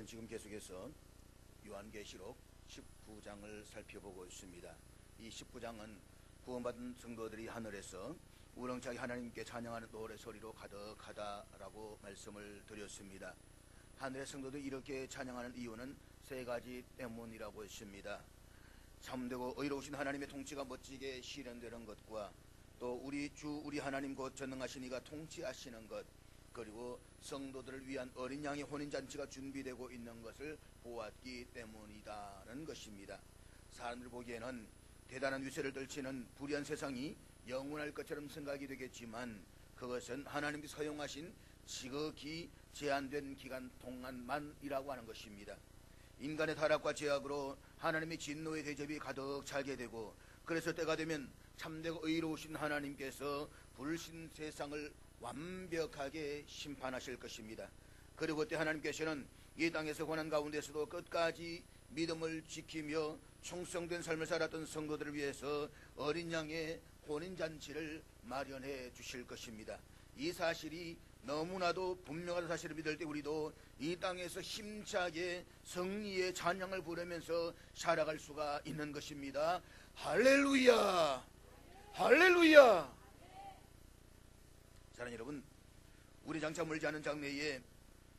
지금 계속해서 요한계시록 19장을 살펴보고 있습니다. 이 19장은 구원받은 성도들이 하늘에서 우렁차게 하나님께 찬양하는 노래소리로 가득하다라고 말씀을 드렸습니다. 하늘의 성도들이 이렇게 찬양하는 이유는 세 가지 때문이라고 했습니다. 참되고 의로우신 하나님의 통치가 멋지게 실현되는 것과 또 우리 주 우리 하나님 곧 전능하신 이가 통치하시는 것, 그리고 성도들을 위한 어린 양의 혼인잔치가 준비되고 있는 것을 보았기 때문이다는 것입니다. 사람들 보기에는 대단한 위세를 떨치는 불의한 세상이 영원할 것처럼 생각이 되겠지만 그것은 하나님이 허용하신 지극히 제한된 기간 동안만이라고 하는 것입니다. 인간의 타락과 죄악으로 하나님의 진노의 대접이 가득 차게 되고, 그래서 때가 되면 참되고 의로우신 하나님께서 불신 세상을 완벽하게 심판하실 것입니다. 그리고 그때 하나님께서는 이 땅에서 고난 가운데서도 끝까지 믿음을 지키며 충성된 삶을 살았던 성도들을 위해서 어린 양의 혼인잔치를 마련해 주실 것입니다. 이 사실이 너무나도 분명한 사실을 믿을 때 우리도 이 땅에서 힘차게 승리의 찬양을 부르면서 살아갈 수가 있는 것입니다. 할렐루야! 할렐루야! 사랑하는 여러분, 우리 장차 멀지 않은 장래에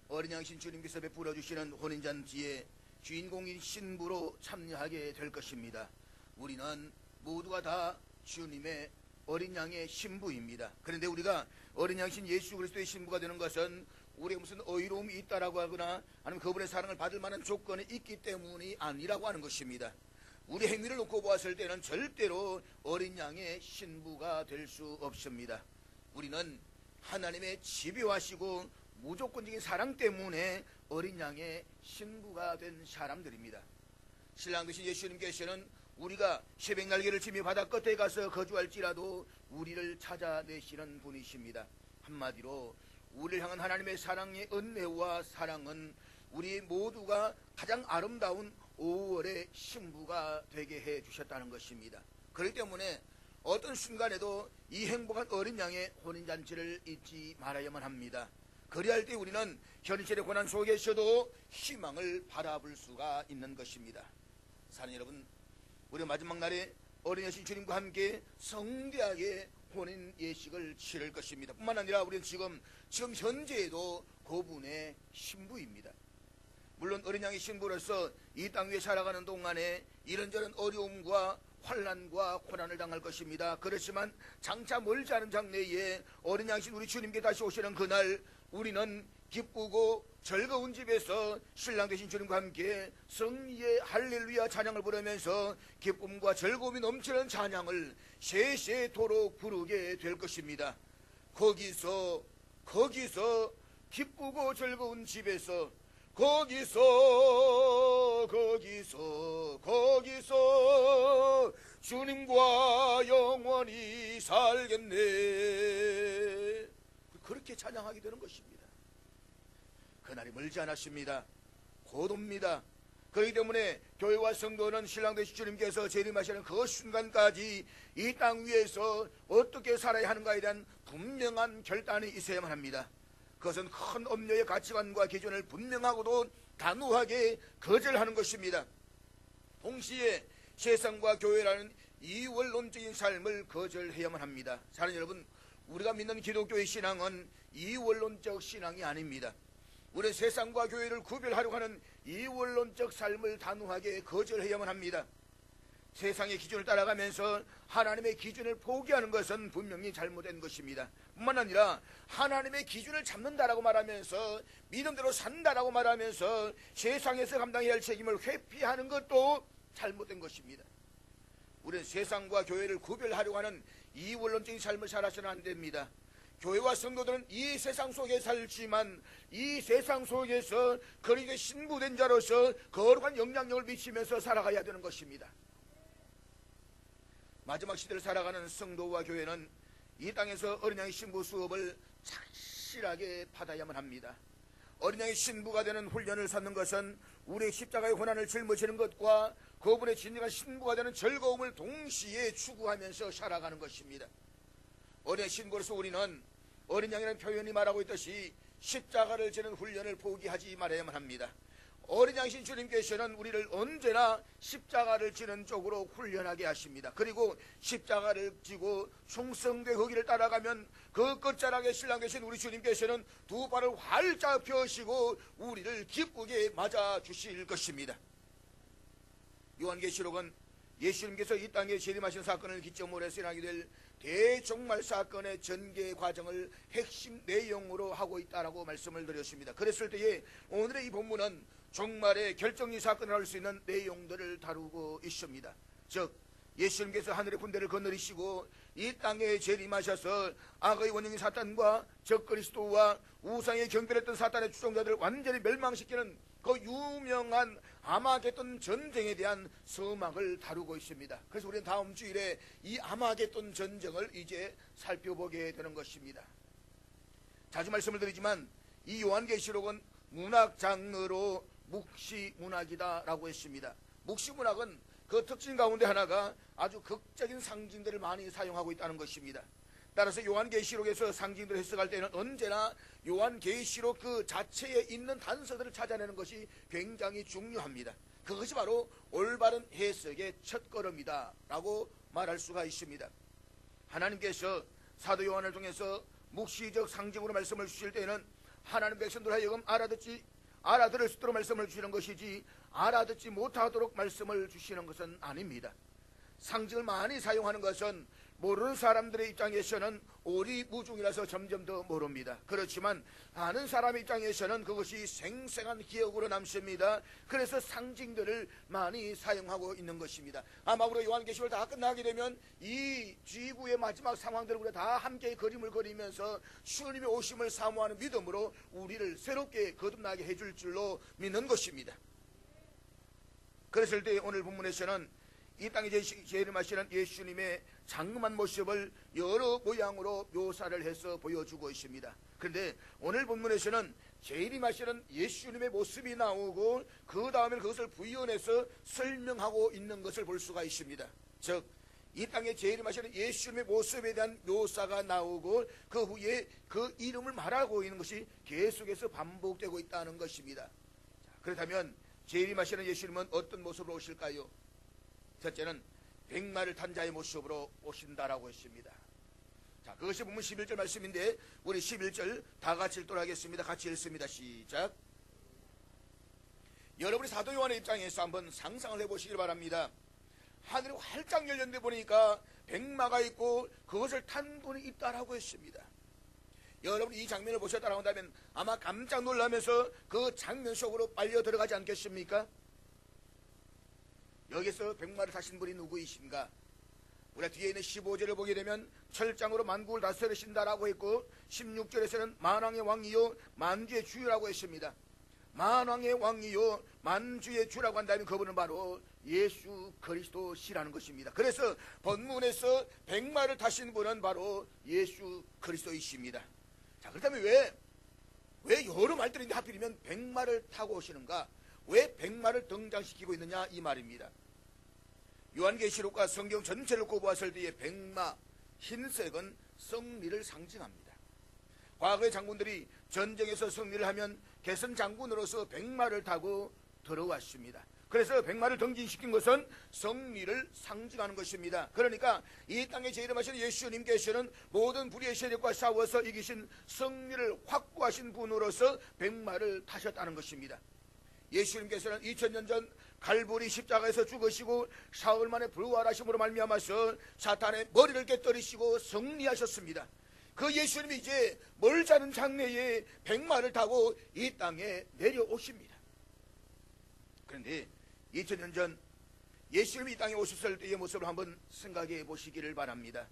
어린 양신 주님께서 베풀어 주시는 혼인잔치에 주인공인 신부로 참여하게 될 것입니다. 우리는 모두가 다 주님의 어린 양의 신부입니다. 그런데 우리가 어린 양신 예수 그리스도의 신부가 되는 것은 우리의 무슨 의로움이 있다라고 하거나 아니면 그분의 사랑을 받을 만한 조건이 있기 때문이 아니라고 하는 것입니다. 우리 행위를 놓고 보았을 때는 절대로 어린 양의 신부가 될 수 없습니다. 우리는 하나님의 지배하시고 무조건적인 사랑 때문에 어린 양의 신부가 된 사람들입니다. 신랑 되신 예수님께서는 우리가 새벽 날개를 치며 바다 끝에 가서 거주할지라도 우리를 찾아내시는 분이십니다. 한마디로 우리를 향한 하나님의 사랑의 은혜와 사랑은 우리 모두가 가장 아름다운 5월의 신부가 되게 해 주셨다는 것입니다. 그렇기 때문에 어떤 순간에도 이 행복한 어린 양의 혼인잔치를 잊지 말아야만 합니다. 그리할 때 우리는 현실의 고난 속에서도 희망을 바라볼 수가 있는 것입니다. 사랑하는 여러분, 우리 마지막 날에 어린 여신 주님과 함께 성대하게 혼인 예식을 치를 것입니다. 뿐만 아니라 우리는 지금 현재에도 그분의 신부입니다. 물론 어린 양의 신부로서 이 땅 위에 살아가는 동안에 이런저런 어려움과 환난과 고난을 당할 것입니다. 그렇지만 장차 멀지 않은 장래에 어린 양신 우리 주님께 다시 오시는 그날 우리는 기쁘고 즐거운 집에서 신랑 되신 주님과 함께 승리의 할렐루야 찬양을 부르면서 기쁨과 즐거움이 넘치는 찬양을 세세토록 부르게 될 것입니다. 거기서 기쁘고 즐거운 집에서 거기서 주님과 영원히 살겠네. 그렇게 찬양하게 되는 것입니다. 그날이 멀지 않았습니다. 곧 옵니다. 그렇기 때문에 교회와 성도는 신랑 되신 주님께서 재림하시는 그 순간까지 이 땅 위에서 어떻게 살아야 하는가에 대한 분명한 결단이 있어야만 합니다. 그것은 큰 엄료의 가치관과 기준을 분명하고도 단호하게 거절하는 것입니다. 동시에 세상과 교회라는 이원론적인 삶을 거절해야만 합니다. 사랑하는 여러분, 우리가 믿는 기독교의 신앙은 이원론적 신앙이 아닙니다. 우리는 세상과 교회를 구별하려고 하는 이원론적 삶을 단호하게 거절해야만 합니다. 세상의 기준을 따라가면서 하나님의 기준을 포기하는 것은 분명히 잘못된 것입니다. 뿐만 아니라 하나님의 기준을 잡는다라고 말하면서 믿음대로 산다라고 말하면서 세상에서 감당해야 할 책임을 회피하는 것도 잘못된 것입니다. 우리는 세상과 교회를 구별하려고 하는 이원론적인 삶을 살아서는 안 됩니다. 교회와 성도들은 이 세상 속에 살지만 이 세상 속에서 그리스도의 신부된 자로서 거룩한 영향력을 미치면서 살아가야 되는 것입니다. 마지막 시대를 살아가는 성도와 교회는 이 땅에서 어린 양의 신부 수업을 착실하게 받아야만 합니다. 어린 양의 신부가 되는 훈련을 쌓는 것은 우리의 십자가의 고난을 짊어지는 것과 그분의 진정한 신부가 되는 즐거움을 동시에 추구하면서 살아가는 것입니다. 어린 양의 신부로서 우리는 어린 양이라는 표현이 말하고 있듯이 십자가를 지는 훈련을 포기하지 말아야만 합니다. 어린 양신 주님께서는 우리를 언제나 십자가를 지는 쪽으로 훈련하게 하십니다. 그리고 십자가를 지고 충성되 거기를 따라가면 그 끝자락에 신랑 계신 우리 주님께서는 두 발을 활짝 펴시고 우리를 기쁘게 맞아 주실 것입니다. 요한계시록은 예수님께서 이 땅에 재림하신 사건을 기점으로 해서 일어나게 될 대종말 사건의 전개 과정을 핵심 내용으로 하고 있다라고 말씀을 드렸습니다. 그랬을 때에 오늘의 이 본문은 종말의 결정적 사건을 할 수 있는 내용들을 다루고 있습니다. 즉 예수님께서 하늘의 군대를 거느리시고 이 땅에 재림하셔서 악의 원흉인 사탄과 적그리스도와 우상에 경배했던 사탄의 추종자들을 완전히 멸망시키는 그 유명한 아마겟돈 전쟁에 대한 서막을 다루고 있습니다. 그래서 우리는 다음 주일에 이 아마겟돈 전쟁을 이제 살펴보게 되는 것입니다. 자주 말씀을 드리지만 이 요한계시록은 문학 장르로 묵시문학이다 라고 했습니다. 묵시문학은 그 특징 가운데 하나가 아주 극적인 상징들을 많이 사용하고 있다는 것입니다. 따라서 요한계시록에서 상징들을 해석할 때는 언제나 요한계시록 그 자체에 있는 단서들을 찾아내는 것이 굉장히 중요합니다. 그것이 바로 올바른 해석의 첫걸음이다 라고 말할 수가 있습니다. 하나님께서 사도 요한을 통해서 묵시적 상징으로 말씀을 주실 때는 하나님 백성들 하여금 알아들을 수 있도록 말씀을 주시는 것이지 알아듣지 못하도록 말씀을 주시는 것은 아닙니다. 상징을 많이 사용하는 것은 모르는 사람들의 입장에서는 오리무중이라서 점점 더 모릅니다. 그렇지만 아는 사람의 입장에서는 그것이 생생한 기억으로 남습니다. 그래서 상징들을 많이 사용하고 있는 것입니다. 아마 우리 요한계시록을 다 끝나게 되면 이 지구의 마지막 상황들을 우리가 다 함께 그림을 그리면서 주님의 오심을 사모하는 믿음으로 우리를 새롭게 거듭나게 해줄 줄로 믿는 것입니다. 그랬을 때 오늘 본문에서는 이 땅에 재림하시는 예수님의 장엄한 모습을 여러 모양으로 묘사를 해서 보여주고 있습니다. 그런데 오늘 본문에서는 재림하시는 예수님의 모습이 나오고 그 다음에 그것을 부연해서 설명하고 있는 것을 볼 수가 있습니다. 즉 이 땅에 재림하시는 예수님의 모습에 대한 묘사가 나오고 그 후에 그 이름을 말하고 있는 것이 계속해서 반복되고 있다는 것입니다. 그렇다면 재림하시는 예수님은 어떤 모습으로 오실까요? 첫째는 백마를 탄 자의 모습으로 오신다라고 했습니다. 자, 그것이 본문 11절 말씀인데 우리 11절 다 같이 읽도록 하겠습니다. 같이 읽습니다. 시작. 여러분이 사도 요한의 입장에서 한번 상상을 해보시길 바랍니다. 하늘이 활짝 열렸는데 보니까 백마가 있고 그것을 탄 분이 있다라고 했습니다. 여러분이 이 장면을 보셨다라고 한다면 아마 깜짝 놀라면서 그 장면 속으로 빨려 들어가지 않겠습니까? 여기서 백마를 타신 분이 누구이신가? 우리가 뒤에 있는 15절을 보게 되면 철장으로 만국을 다스리신다라고 했고 16절에서는 만왕의 왕이요 만주의 주라고 했습니다. 만왕의 왕이요 만주의 주라고 한다면 그분은 바로 예수 그리스도시라는 것입니다. 그래서 본문에서 백마를 타신 분은 바로 예수 그리스도이십니다. 자, 그렇다면 왜 여러 말들인데 하필이면 백마를 타고 오시는가? 왜 백마를 등장시키고 있느냐 이 말입니다. 요한계시록과 성경 전체를 꼽아봤을 때의 백마, 흰색은 승리를 상징합니다. 과거의 장군들이 전쟁에서 승리를 하면 개선 장군으로서 백마를 타고 들어왔습니다. 그래서 백마를 등진시킨 것은 승리를 상징하는 것입니다. 그러니까 이 땅에 재림하신 예수님께서는 모든 불의의 세력과 싸워서 이기신 승리를 확보하신 분으로서 백마를 타셨다는 것입니다. 예수님께서는 2000년 전 갈보리 십자가에서 죽으시고 사흘 만에 부활하심으로 말미암아서 사탄의 머리를 깨뜨리시고 승리하셨습니다. 그 예수님이 이제 멀지 않은 장래에 백마를 타고 이 땅에 내려오십니다. 그런데 2000년 전 예수님이 이 땅에 오셨을 때의 모습을 한번 생각해 보시기를 바랍니다.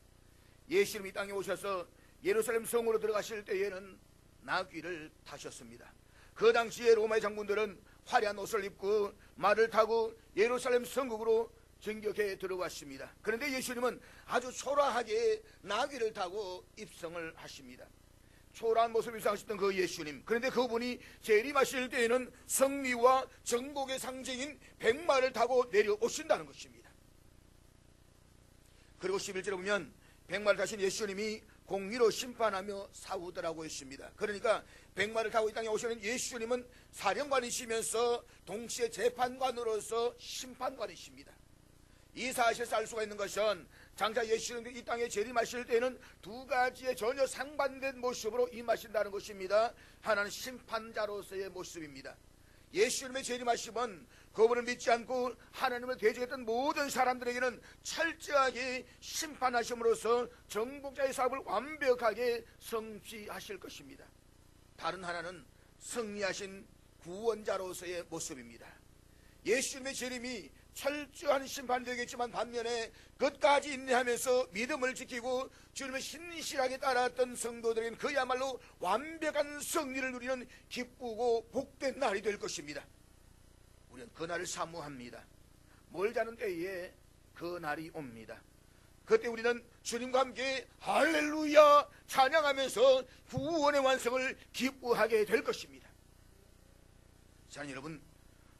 예수님이 이 땅에 오셔서 예루살렘 성으로 들어가실 때에는 나귀를 타셨습니다. 그 당시에 로마의 장군들은 화려한 옷을 입고 말을 타고 예루살렘 성국으로 진격해 들어왔습니다. 그런데 예수님은 아주 초라하게 나귀를 타고 입성을 하십니다. 초라한 모습을 입성하셨던 그 예수님, 그런데 그분이 재림하실 때에는 승리와 정복의 상징인 백마를 타고 내려오신다는 것입니다. 그리고 11절에 보면 백마를 타신 예수님이 공의로 심판하며 싸우더라고 했습니다. 그러니까 백마를 타고 이 땅에 오시는 예수님은 사령관이시면서 동시에 재판관으로서 심판관이십니다. 이 사실을 알 수가 있는 것은 장차 예수님이 이 땅에 재림하실 때는 두 가지의 전혀 상반된 모습으로 임하신다는 것입니다. 하나는 심판자로서의 모습입니다. 예수님의 재림하심은 그분을 믿지 않고 하나님을 대적했던 모든 사람들에게는 철저하게 심판하심으로써 정복자의 사업을 완벽하게 성취하실 것입니다. 다른 하나는 승리하신 구원자로서의 모습입니다. 예수님의 재림이 철저한 심판이 되겠지만 반면에 끝까지 인내하면서 믿음을 지키고 주님의 신실하게 따라왔던 성도들에게는 그야말로 완벽한 승리를 누리는 기쁘고 복된 날이 될 것입니다. 우리는 그 날을 사모합니다. 멀지 않은 때에 그 날이 옵니다. 그때 우리는 주님과 함께 할렐루야 찬양하면서 구원의 완성을 기뻐하게 될 것입니다. 자, 여러분,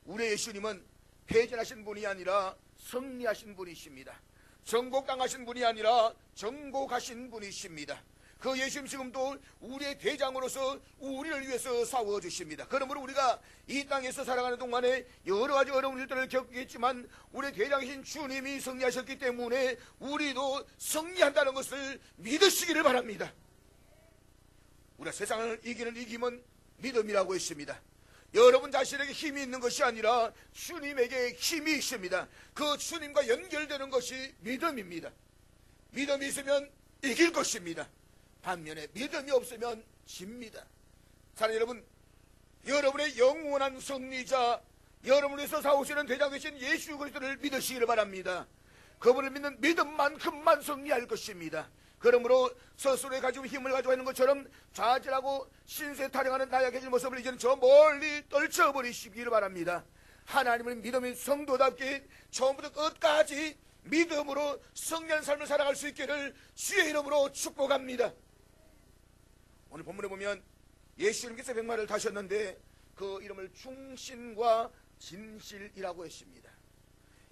우리 예수님은 패전하신 분이 아니라 승리하신 분이십니다. 정복당하신 분이 아니라 정복하신 분이십니다. 그 예수님 지금도 우리의 대장으로서 우리를 위해서 싸워주십니다. 그러므로 우리가 이 땅에서 살아가는 동안에 여러 가지 어려운 일들을 겪겠지만 우리의 대장이신 주님이 승리하셨기 때문에 우리도 승리한다는 것을 믿으시기를 바랍니다. 우리가 세상을 이기는 이김은 믿음이라고 했습니다. 여러분 자신에게 힘이 있는 것이 아니라 주님에게 힘이 있습니다. 그 주님과 연결되는 것이 믿음입니다. 믿음이 있으면 이길 것입니다. 반면에 믿음이 없으면 집니다. 사랑하는 여러분, 여러분의 영원한 승리자, 여러분을 위해서 싸우시는 대장 되신 예수 그리스도를 믿으시기를 바랍니다. 그분을 믿는 믿음만큼만 승리할 것입니다. 그러므로 스스로의 가지고 힘을 가지고 있는 것처럼 좌절하고 신세 타령하는 나약해진 모습을 이제는 저 멀리 떨쳐버리시기를 바랍니다. 하나님을 믿음의 성도답게 처음부터 끝까지 믿음으로 승리한 삶을 살아갈 수 있기를 주의 이름으로 축복합니다. 오늘 본문에 보면 예수님께서 백마를 타셨는데 그 이름을 충신과 진실이라고 했습니다.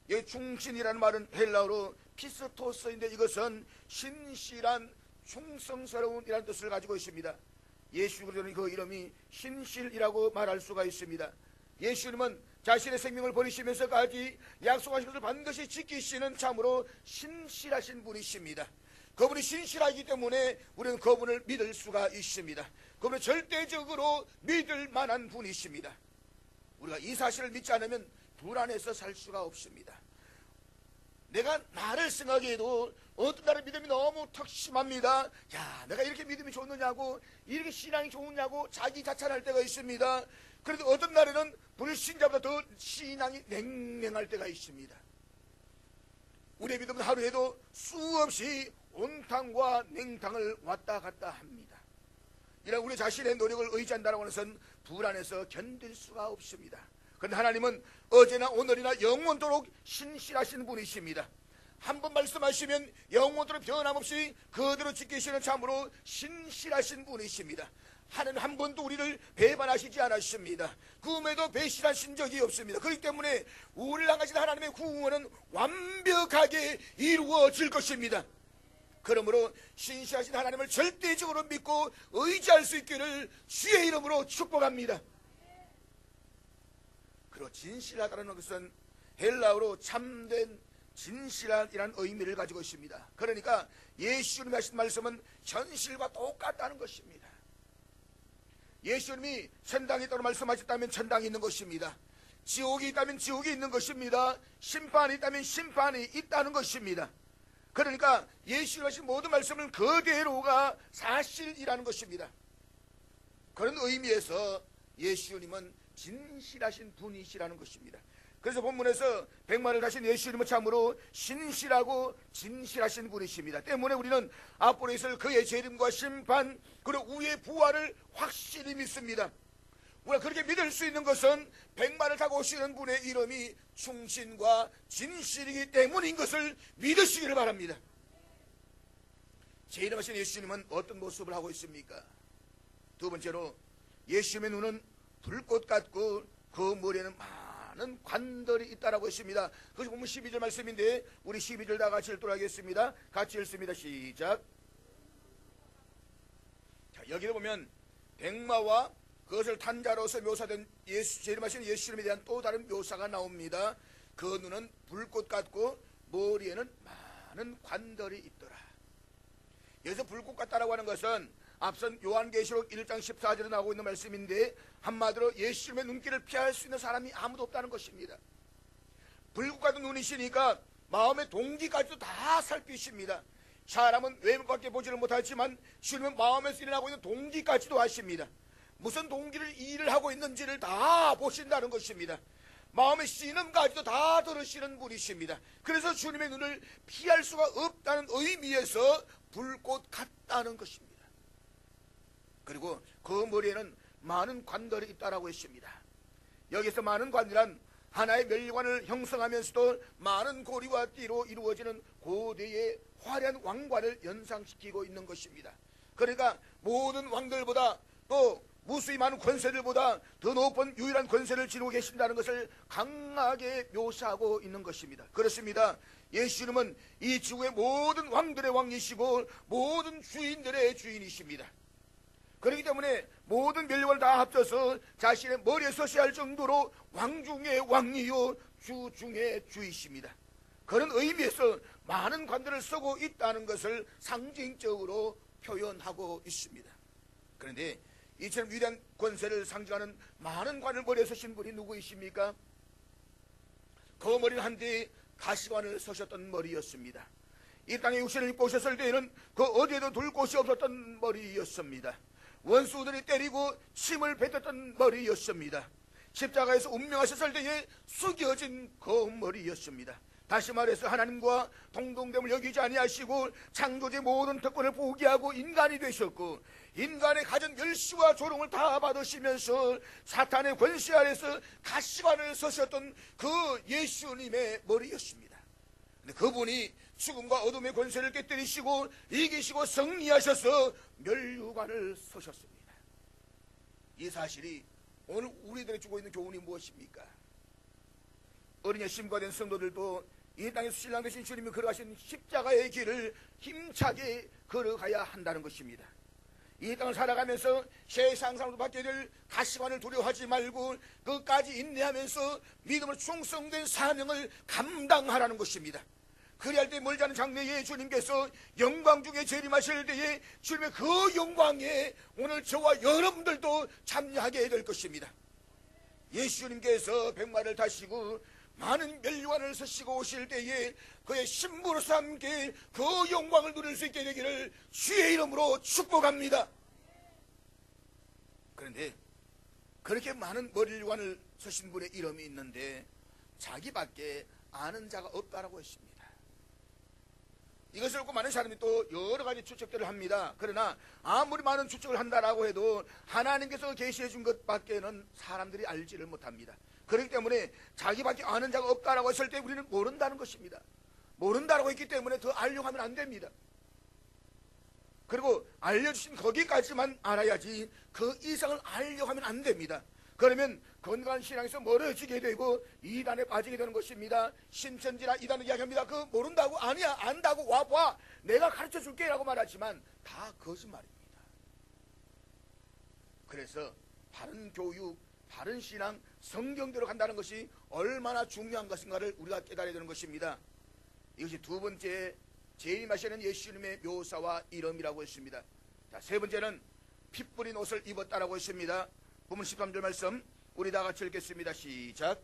이 충신이라는 말은 헬라어로 피스토스인데 이것은 신실한 충성스러운 이라는 뜻을 가지고 있습니다. 예수 그리스도는 그 이름이 신실이라고 말할 수가 있습니다. 예수님은 자신의 생명을 버리시면서까지 약속하신 것을 반드시 지키시는 참으로 신실하신 분이십니다. 그분이 신실하기 때문에 우리는 그분을 믿을 수가 있습니다. 그분은 절대적으로 믿을 만한 분이십니다. 우리가 이 사실을 믿지 않으면 불안해서 살 수가 없습니다. 내가 나를 생각해도 어떤 날은 믿음이 너무 턱 심합니다. 야, 내가 이렇게 믿음이 좋느냐고, 이렇게 신앙이 좋으냐고 자기 자찬할 때가 있습니다. 그래도 어떤 날에는 불신자보다 더 신앙이 냉랭할 때가 있습니다. 우리의 믿음은 하루에도 수없이 온탕과 냉탕을 왔다 갔다 합니다. 이런 우리 자신의 노력을 의지한다는 것은 불안해서 견딜 수가 없습니다. 그런데 하나님은 어제나 오늘이나 영원토록 신실하신 분이십니다. 한번 말씀하시면 영원토록 변함없이 그대로 지키시는 참으로 신실하신 분이십니다. 하나님 한 번도 우리를 배반하시지 않았습니다. 꿈에도 배신하신 적이 없습니다. 그렇기 때문에 우리를 향하신 하나님의 구원은 완벽하게 이루어질 것입니다. 그러므로 신실하신 하나님을 절대적으로 믿고 의지할 수 있기를 주의 이름으로 축복합니다. 그리고 진실하다는 것은 헬라어로 참된 진실한이라는 의미를 가지고 있습니다. 그러니까 예수님이 하신 말씀은 현실과 똑같다는 것입니다. 예수님이 천당이 있다고 말씀하셨다면 천당이 있는 것입니다. 지옥이 있다면 지옥이 있는 것입니다. 심판이 있다면 심판이 있다는 것입니다. 그러니까 예수님이 하신 모든 말씀은 그대로가 사실이라는 것입니다. 그런 의미에서 예수님은 진실하신 분이시라는 것입니다. 그래서 본문에서 백마를 타신 예수님은 참으로 신실하고 진실하신 분이십니다. 때문에 우리는 앞으로 있을 그의 재림과 심판 그리고 우의 부활을 확실히 믿습니다. 우리가 그렇게 믿을 수 있는 것은 백마를 타고 오시는 분의 이름이 충신과 진실이기 때문인 것을 믿으시기를 바랍니다. 재림하신 예수님은 어떤 모습을 하고 있습니까? 두 번째로 예수님의 눈은 불꽃 같고 그 머리에는 많은 관들이 있다라고 했습니다. 그것이 보면 12절 말씀인데 우리 12절 다 같이 읽도록 하겠습니다. 같이 읽습니다. 시작. 여기에 보면 백마와 그것을 탄 자로서 묘사된 재림하신 예수 이름에 대한 또 다른 묘사가 나옵니다. 그 눈은 불꽃 같고 머리에는 많은 관들이 있더라. 여기서 불꽃 같다라고 하는 것은 앞선 요한계시록 1장 14절에 나오고 있는 말씀인데, 한마디로 예수 이름의 눈길을 피할 수 있는 사람이 아무도 없다는 것입니다. 불꽃 같은 눈이시니까 마음의 동기까지도 다 살피십니다. 사람은 외모밖에 보지를 못하지만 주님은 마음에서 일어나고 있는 동기까지도 아십니다. 무슨 동기를 일을 하고 있는지를 다 보신다는 것입니다. 마음의 신음까지도 다 들으시는 분이십니다. 그래서 주님의 눈을 피할 수가 없다는 의미에서 불꽃 같다는 것입니다. 그리고 그 머리에는 많은 관들이 있다라고 했습니다. 여기서 많은 관이란 하나의 멸관을 형성하면서도 많은 고리와 띠로 이루어지는 고대의 화려한 왕관을 연상시키고 있는 것입니다. 그러니까 모든 왕들보다 또 무수히 많은 권세들보다 더 높은 유일한 권세를 지니고 계신다는 것을 강하게 묘사하고 있는 것입니다. 그렇습니다. 예수님은 이 지구의 모든 왕들의 왕이시고 모든 주인들의 주인이십니다. 그렇기 때문에 모든 멸관을 다 합쳐서 자신의 머리에 서셔야 할 정도로 왕 중의 왕이요 주 중의 주이십니다. 그런 의미에서 많은 관들을 쓰고 있다는 것을 상징적으로 표현하고 있습니다. 그런데 이처럼 위대한 권세를 상징하는 많은 관을 머리에 서신 분이 누구이십니까? 그 머리는 한때 가시관을 서셨던 머리였습니다. 이 땅에 육신을 입고 오셨을 때에는 그 어디에도 둘 곳이 없었던 머리였습니다. 원수들이 때리고 침을 뱉었던 머리였습니다. 십자가에서 운명하셨을 때에 숙여진 그 머리였습니다. 다시 말해서 하나님과 동등됨을 여기지 아니하시고 창조주의 모든 특권을 포기하고 인간이 되셨고 인간의 가진 멸시와 조롱을 다 받으시면서 사탄의 권세 아래서 가시관을 서셨던 그 예수님의 머리였습니다. 근데 그분이 죽음과 어둠의 권세를 깨뜨리시고 이기시고 승리하셔서 멸류관을 서셨습니다. 이 사실이 오늘 우리들이 주고 있는 교훈이 무엇입니까? 어린이 심과된 성도들도 이 땅에서 신랑 되신 주님이 걸어가신 십자가의 길을 힘차게 걸어가야 한다는 것입니다. 이 땅을 살아가면서 세상 사람도 받게 될 가시관을 두려워하지 말고 끝까지 인내하면서 믿음으로 충성된 사명을 감당하라는 것입니다. 그리할 때 멀지 않은 장래에 주님께서 영광 중에 재림하실 때에 주님의 그 영광에 오늘 저와 여러분들도 참여하게 될 것입니다. 예수님께서 백마를 타시고 많은 멸류관을 서시고 오실 때에 그의 신부로서 함께 그 영광을 누릴 수 있게 되기를 주의 이름으로 축복합니다. 그런데 그렇게 많은 멸류관을 서신 분의 이름이 있는데 자기밖에 아는 자가 없다라고 했습니다. 이것을 놓고 많은 사람이 또 여러 가지 추측들을 합니다. 그러나 아무리 많은 추측을 한다라고 해도 하나님께서 계시해 준 것밖에는 사람들이 알지를 못합니다. 그렇기 때문에 자기밖에 아는 자가 없다라고 했을 때 우리는 모른다는 것입니다. 모른다라고 했기 때문에 더 알려고 하면 안 됩니다. 그리고 알려주신 거기까지만 알아야지 그 이상을 알려고 하면 안 됩니다. 그러면 건강한 신앙에서 멀어지게 되고 이단에 빠지게 되는 것입니다. 신천지나 이단을 이야기합니다. 그 모른다고 아니야 안다고 와봐 내가 가르쳐줄게 라고 말하지만 다 거짓말입니다. 그래서 바른 교육, 바른 신앙, 성경대로 간다는 것이 얼마나 중요한 것인가를 우리가 깨달아야 되는 것입니다. 이것이 두 번째 재림하시는 예수님의 묘사와 이름이라고 했습니다. 자, 세 번째는 피 뿌린 옷을 입었다라고 했습니다. 본문 13절 말씀 우리 다 같이 읽겠습니다. 시작.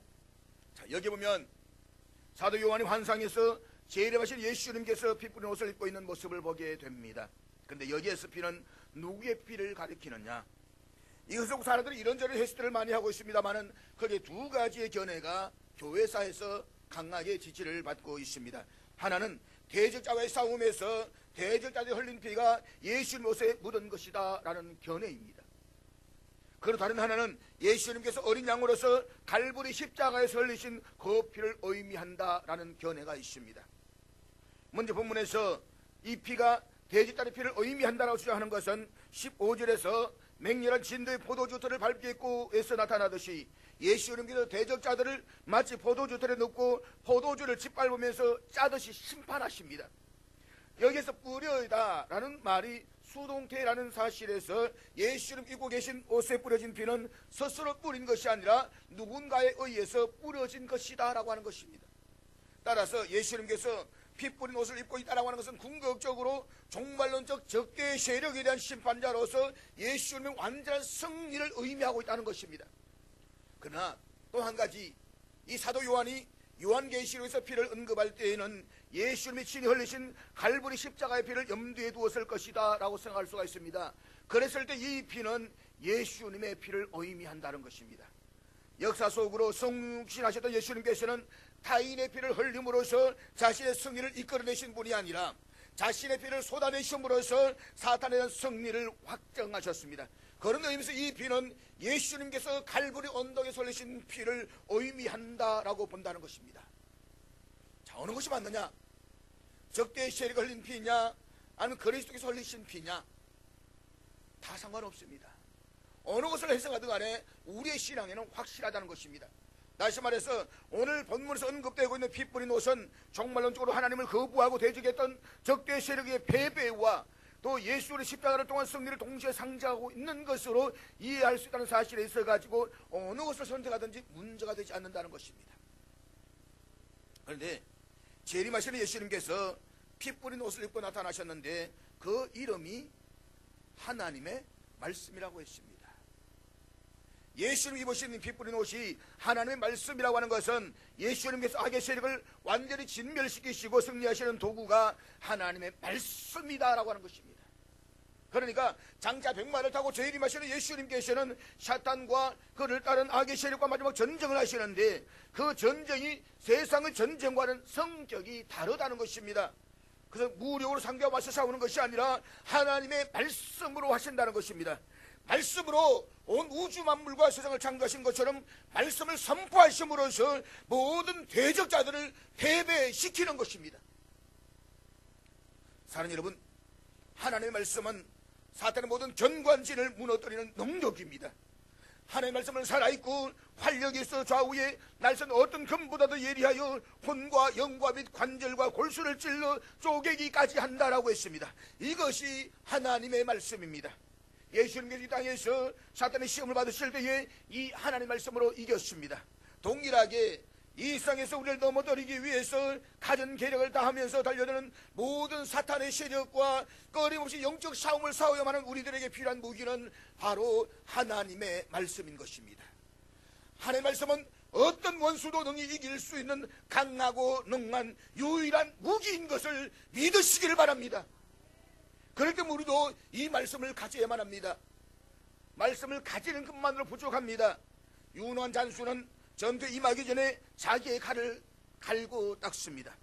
자, 여기 보면 사도 요한이 환상에서 재림하신 예수님께서 피 뿌린 옷을 입고 있는 모습을 보게 됩니다. 그런데 여기에서 피는 누구의 피를 가리키느냐? 이것을 사람들이 이런저런 해석들을 많이 하고 있습니다만은 거기에 두 가지의 견해가 교회사에서 강하게 지지를 받고 있습니다. 하나는 대적자와의 싸움에서 대적자들이 흘린 피가 예수님 옷에 묻은 것이다 라는 견해입니다. 그리고 다른 하나는 예수님께서 어린 양으로서 갈보리 십자가에서 흘리신 그 피를 의미한다라는 견해가 있습니다. 먼저 본문에서 이 피가 대적자의 피를 의미한다라고 주장하는 것은 15절에서 맹렬한 진도의 포도주털을 밟겠고에서 나타나듯이 예수님께서 대적자들을 마치 포도주털에 넣고 포도주를 짓밟으면서 짜듯이 심판하십니다. 여기에서 뿌려이다 라는 말이 수동태라는 사실에서 예수님 입고 계신 옷에 뿌려진 피는 스스로 뿌린 것이 아니라 누군가에 의해서 뿌려진 것이다 라고 하는 것입니다. 따라서 예수님께서 피 뿌린 옷을 입고 있다라고 하는 것은 궁극적으로 종말론적 적대 세력에 대한 심판자로서 예수님의 완전한 승리를 의미하고 있다는 것입니다. 그러나 또 한 가지, 이 사도 요한이 요한계시록에서 피를 언급할 때에는 예수님이 친히 흘리신 갈보리 십자가의 피를 염두에 두었을 것이다 라고 생각할 수가 있습니다. 그랬을 때 이 피는 예수님의 피를 의미한다는 것입니다. 역사 속으로 성육신하셨던 예수님께서는 타인의 피를 흘림으로써 자신의 승리를 이끌어내신 분이 아니라 자신의 피를 쏟아내심으로써 사탄에 대한 승리를 확정하셨습니다. 그런 의미에서 이 피는 예수님께서 갈보리 언덕에 흘리신 피를 의미한다라고 본다는 것입니다. 자, 어느 것이 맞느냐? 적대의 세력이 흘린 피냐, 아니면 그리스도께서 흘리신 피냐, 다 상관없습니다. 어느 것을 해석하든 간에 우리의 신앙에는 확실하다는 것입니다. 다시 말해서 오늘 본문에서 언급되고 있는 피 뿌린 옷은 종말론적으로 하나님을 거부하고 대적했던 적대 세력의 패배와 또 예수의 십자가를 통한 승리를 동시에 상징하고 있는 것으로 이해할 수 있다는 사실에 있어 가지고 어느 것을 선택하든지 문제가 되지 않는다는 것입니다. 그런데 재림하시는 예수님께서 피 뿌린 옷을 입고 나타나셨는데 그 이름이 하나님의 말씀이라고 했습니다. 예수님 입으신 피 뿌린 옷이 하나님의 말씀이라고 하는 것은 예수님께서 악의 세력을 완전히 진멸시키시고 승리하시는 도구가 하나님의 말씀이다라고 하는 것입니다. 그러니까 장차 백마를 타고 재림하시는 예수님께서는 사탄과 그를 따른 악의 세력과 마지막 전쟁을 하시는데 그 전쟁이 세상의 전쟁과는 성격이 다르다는 것입니다. 그래서 무력으로 상대와 맞서 싸우는 것이 아니라 하나님의 말씀으로 하신다는 것입니다. 말씀으로 온 우주 만물과 세상을 창조하신 것처럼 말씀을 선포하심으로써 모든 대적자들을 패배시키는 것입니다. 사랑하는 여러분, 하나님의 말씀은 사탄의 모든 견관진을 무너뜨리는 능력입니다. 하나님의 말씀은 살아있고 활력이 있어 좌우에 날선 어떤 금보다도 예리하여 혼과 영과 및 관절과 골수를 찔러 쪼개기까지 한다라고 했습니다. 이것이 하나님의 말씀입니다. 예수님께서 이 땅에서 사탄의 시험을 받으실 때에 이 하나님의 말씀으로 이겼습니다. 동일하게 이 세상에서 우리를 넘어뜨리기 위해서 가진 계력을 다하면서 달려드는 모든 사탄의 세력과 끊임없이 영적 싸움을 싸워야만 하는 우리들에게 필요한 무기는 바로 하나님의 말씀인 것입니다. 하나님의 말씀은 어떤 원수도 능히 이길 수 있는 강하고 능한 유일한 무기인 것을 믿으시기를 바랍니다. 그럴 때 우리도 이 말씀을 가져야만 합니다. 말씀을 가지는 것만으로 부족합니다. 유능한 잔수는 전투에 임하기 전에 자기의 칼을 갈고 닦습니다.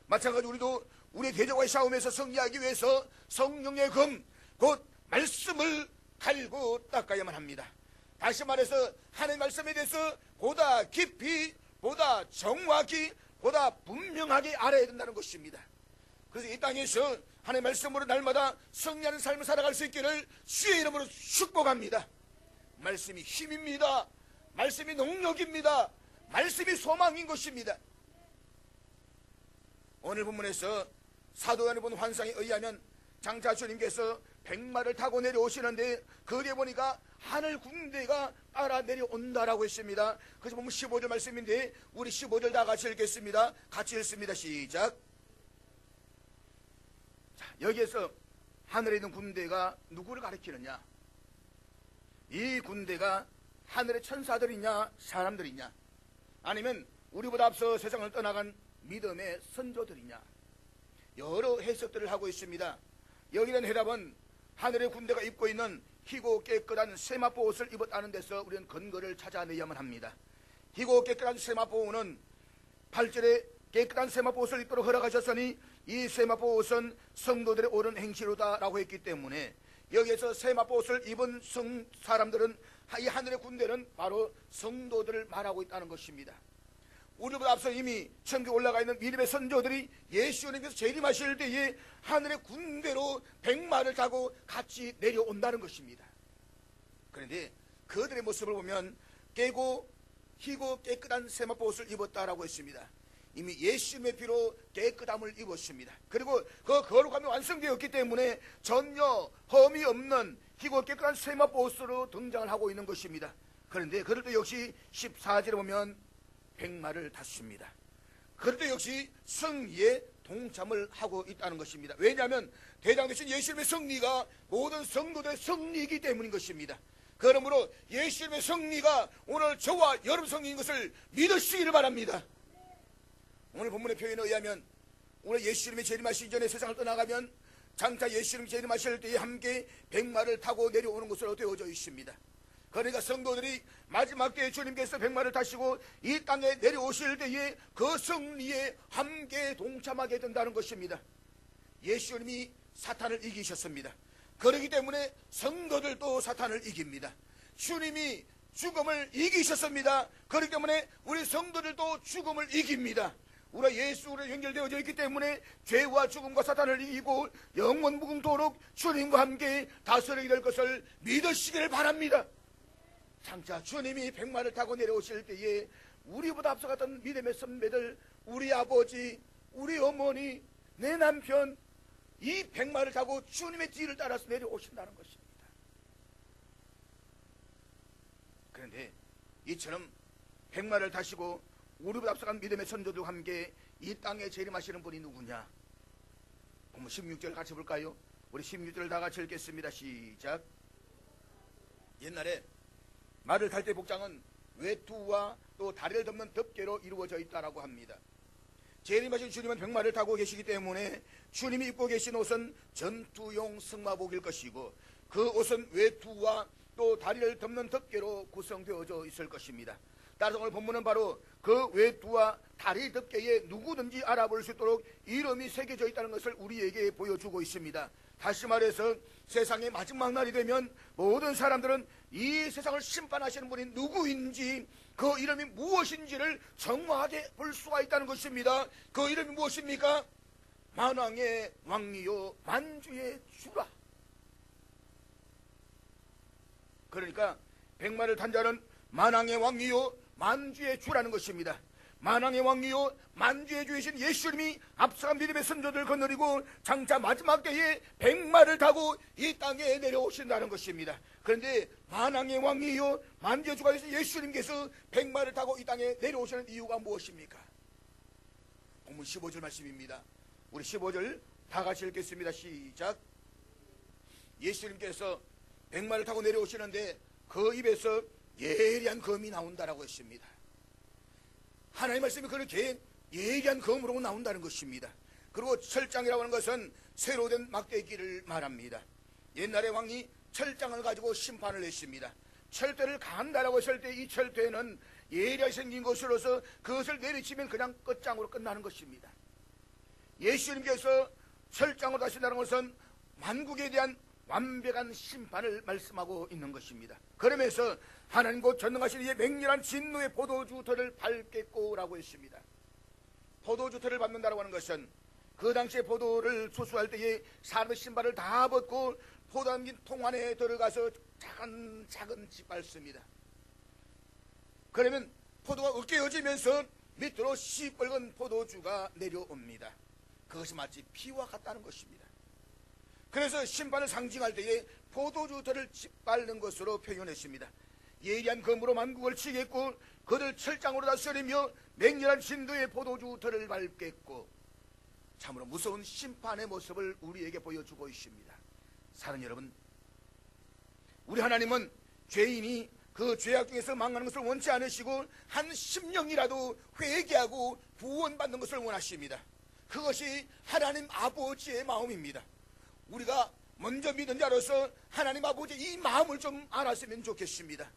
마찬가지로 우리도 우리의 대적과의 싸움에서 승리하기 위해서 성령의 검, 곧 말씀을 갈고 닦아야만 합니다. 다시 말해서 하나님의 말씀에 대해서 보다 깊이, 보다 정확히, 보다 분명하게 알아야 된다는 것입니다. 그래서 이 땅에서 하나님의 말씀으로 날마다 승리하는 삶을 살아갈 수 있기를 주의 이름으로 축복합니다. 말씀이 힘입니다. 말씀이 능력입니다. 말씀이 소망인 것입니다. 오늘 본문에서 사도 요한이 본 환상에 의하면 장차 주님께서 백마를 타고 내려오시는데 거기에 보니까 하늘 군대가 따라 내려온다라고 했습니다. 그래서 보면 15절 말씀인데 우리 15절 다 같이 읽겠습니다. 같이 읽습니다. 시작. 자, 여기에서 하늘에 있는 군대가 누구를 가리키느냐? 이 군대가 하늘의 천사들이냐 사람들이냐, 아니면 우리보다 앞서 세상을 떠나간 믿음의 선조들이냐, 여러 해석들을 하고 있습니다. 여기는 해답은 하늘의 군대가 입고 있는 희고 깨끗한 세마포 옷을 입었다는 데서 우리는 근거를 찾아내야만 합니다. 희고 깨끗한 세마포 옷은 8절에 깨끗한 세마포 옷을 입도록 허락하셨으니 이 세마포 옷은 성도들의 옳은 행실로다 라고 했기 때문에 여기에서 세마포 옷을 입은 사람들은, 이 하늘의 군대는 바로 성도들을 말하고 있다는 것입니다. 우리보다 앞서 이미 천국에 올라가 있는 믿음의 선조들이 예수님께서 재림하실 때에 하늘의 군대로 백마를 타고 같이 내려온다는 것입니다. 그런데 그들의 모습을 보면 깨고 희고 깨끗한 세마포 옷을 입었다라고 했습니다. 이미 예수님의 피로 깨끗함을 입었습니다. 그리고 그 거룩함이 완성되었기 때문에 전혀 험이 없는 희고 깨끗한 세마포스로 등장을 하고 있는 것입니다. 그런데 그럴 때 역시 14절에 보면 백마를 탔습니다. 그럴 때 역시 승리에 동참을 하고 있다는 것입니다. 왜냐하면 대장 되신 예수님의 승리가 모든 성도들의 승리이기 때문인 것입니다. 그러므로 예수님의 승리가 오늘 저와 여러분 승리인 것을 믿으시기를 바랍니다. 오늘 본문의 표현에 의하면 오늘 예수님의 재림하시기 전에 세상을 떠나가면 장차 예수님 재림하실 때에 함께 백마를 타고 내려오는 것으로 되어져 있습니다. 그러니까 성도들이 마지막 때에 주님께서 백마를 타시고 이 땅에 내려오실 때에 그 승리에 함께 동참하게 된다는 것입니다. 예수님이 사탄을 이기셨습니다. 그렇기 때문에 성도들도 사탄을 이깁니다. 주님이 죽음을 이기셨습니다. 그렇기 때문에 우리 성도들도 죽음을 이깁니다. 우리가 예수로 연결되어져 있기 때문에 죄와 죽음과 사탄을 이기고 영원 무궁토록 주님과 함께 다스리게 될 것을 믿으시기를 바랍니다. 장차 주님이 백마를 타고 내려오실 때에 우리보다 앞서갔던 믿음의 선배들, 우리 아버지, 우리 어머니, 내 남편, 이 백마를 타고 주님의 뒤를 따라서 내려오신다는 것입니다. 그런데 이처럼 백마를 타시고 우리보다 앞서간 믿음의 선조들과 함께 이 땅에 재림하시는 분이 누구냐? 그럼 16절 같이 볼까요? 우리 16절 다 같이 읽겠습니다. 시작. 옛날에 말을 탈 때 복장은 외투와 또 다리를 덮는 덮개로 이루어져 있다라고 합니다. 재림하신 주님은 백마를 타고 계시기 때문에 주님이 입고 계신 옷은 전투용 승마복일 것이고 그 옷은 외투와 또 다리를 덮는 덮개로 구성되어져 있을 것입니다. 따라서 오늘 본문은 바로 그 외투와 다리 덮개에 누구든지 알아볼 수 있도록 이름이 새겨져 있다는 것을 우리에게 보여주고 있습니다. 다시 말해서 세상의 마지막 날이 되면 모든 사람들은 이 세상을 심판하시는 분이 누구인지 그 이름이 무엇인지를 정확하게 볼 수가 있다는 것입니다. 그 이름이 무엇입니까? 만왕의 왕이요 만주의 주라. 그러니까 백마를 탄 자는 만왕의 왕이요 만주의 주라는 것입니다. 만왕의 왕이요 만주의 주이신 예수님이 앞서간 믿음의 선조들 거느리고 장차 마지막 때에 백마를 타고 이 땅에 내려오신다는 것입니다. 그런데 만왕의 왕이요 만주의 주가 되신 예수님께서 백마를 타고 이 땅에 내려오시는 이유가 무엇입니까? 본문 15절 말씀입니다. 우리 15절 다 같이 읽겠습니다. 시작. 예수님께서 백마를 타고 내려오시는데 그 입에서 예리한 검이 나온다라고 했습니다. 하나님 말씀이 그렇게 예리한 검으로 나온다는 것입니다. 그리고 철장이라고 하는 것은 새로 된 막대기를 말합니다. 옛날에 왕이 철장을 가지고 심판을 했습니다. 철퇴를 간다라고 했을 때 이 철퇴는 예리하게 생긴 것으로서 그것을 내리치면 그냥 끝장으로 끝나는 것입니다. 예수님께서 철장으로 하신다는 것은 만국에 대한 완벽한 심판을 말씀하고 있는 것입니다. 그러면서 하나님 곧 전능하신 이의 맹렬한 진노의 포도주터를 밟겠고라고 했습니다. 포도주터를 밟는다고 하는 것은 그 당시에 포도를 수수할 때에 사람의 신발을 다 벗고 포도 담긴 통 안에 들어가서 차근차근 짓밟습니다. 그러면 포도가 으깨어지면서 밑으로 시뻘건 포도주가 내려옵니다. 그것이 마치 피와 같다는 것입니다. 그래서 심판을 상징할 때에 포도주터를 짓밟는 것으로 표현했습니다. 예리한 검으로 만국을 치겠고 그들 철장으로 다스리며 맹렬한 진도의 포도주터를 밟겠고 참으로 무서운 심판의 모습을 우리에게 보여주고 있습니다. 사랑하는 여러분, 우리 하나님은 죄인이 그 죄악 중에서 망하는 것을 원치 않으시고 한 심령이라도 회개하고 구원받는 것을 원하십니다. 그것이 하나님 아버지의 마음입니다. 우리가 먼저 믿은 자로서 하나님 아버지의 이 마음을 좀 알았으면 좋겠습니다.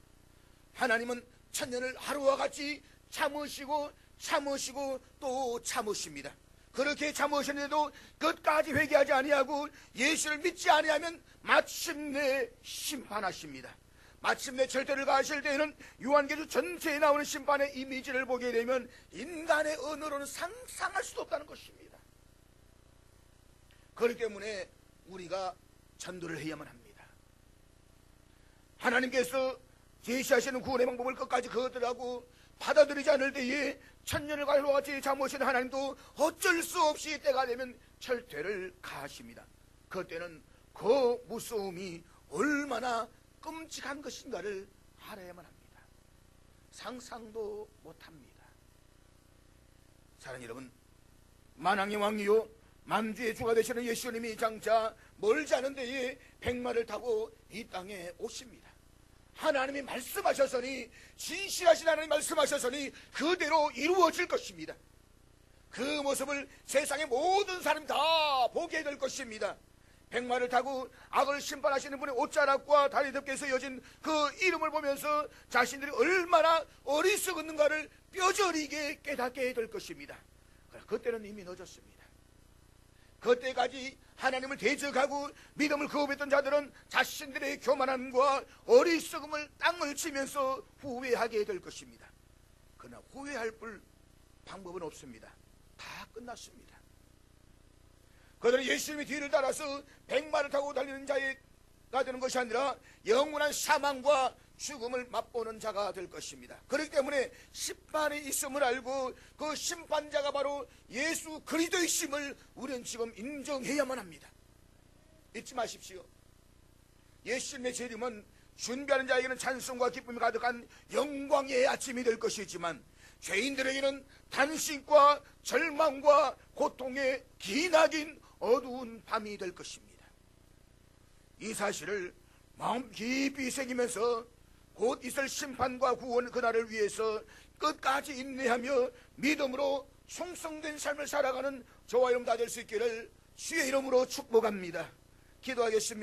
하나님은 천년을 하루와 같이 참으시고 또 참으십니다. 그렇게 참으셨는데도 끝까지 회개하지 아니하고 예수를 믿지 아니하면 마침내 심판하십니다. 마침내 절대를 가하실 때에는 요한계시록 전체에 나오는 심판의 이미지를 보게 되면 인간의 언어로는 상상할 수도 없다는 것입니다. 그렇기 때문에 우리가 전도를 해야만 합니다. 하나님께서 제시하시는 구원의 방법을 끝까지 거절하고 받아들이지 않을 때에 천년을 갈과 같이 잠오신 하나님도 어쩔 수 없이 때가 되면 철퇴를 가하십니다. 그때는 그 무서움이 얼마나 끔찍한 것인가를 알아야만 합니다. 상상도 못합니다. 사랑하는 여러분, 만왕의 왕이요 만주의 주가 되시는 예수님이 장차 멀지 않은 데에 백마를 타고 이 땅에 오십니다. 하나님이 말씀하셨으니, 진실하신 하나님이 말씀하셨으니 그대로 이루어질 것입니다. 그 모습을 세상의 모든 사람이 다 보게 될 것입니다. 백마를 타고 악을 심판하시는 분의 옷자락과 다리 덮개에서 이어진 그 이름을 보면서 자신들이 얼마나 어리석었는가를 뼈저리게 깨닫게 될 것입니다. 그때는 이미 늦었습니다. 그때까지 하나님을 대적하고 믿음을 거부했던 자들은 자신들의 교만함과 어리석음을 땅을 치면서 후회하게 될 것입니다. 그러나 후회할 방법은 없습니다. 다 끝났습니다. 그들은 예수님의 뒤를 따라서 백마를 타고 달리는 자가 되는 것이 아니라 영원한 사망과 죽음을 맛보는 자가 될 것입니다. 그렇기 때문에 심판이 있음을 알고 그 심판자가 바로 예수 그리스도이심을 우리는 지금 인정해야만 합니다. 잊지 마십시오. 예수님의 재림은 준비하는 자에게는 찬송과 기쁨이 가득한 영광의 아침이 될 것이지만 죄인들에게는 단식과 절망과 고통의 기나긴 어두운 밤이 될 것입니다. 이 사실을 마음 깊이 새기면서 곧 있을 심판과 구원 그날을 위해서 끝까지 인내하며 믿음으로 충성된 삶을 살아가는 저와 여러분 다 될 수 있기를 주의 이름으로 축복합니다. 기도하겠습니다.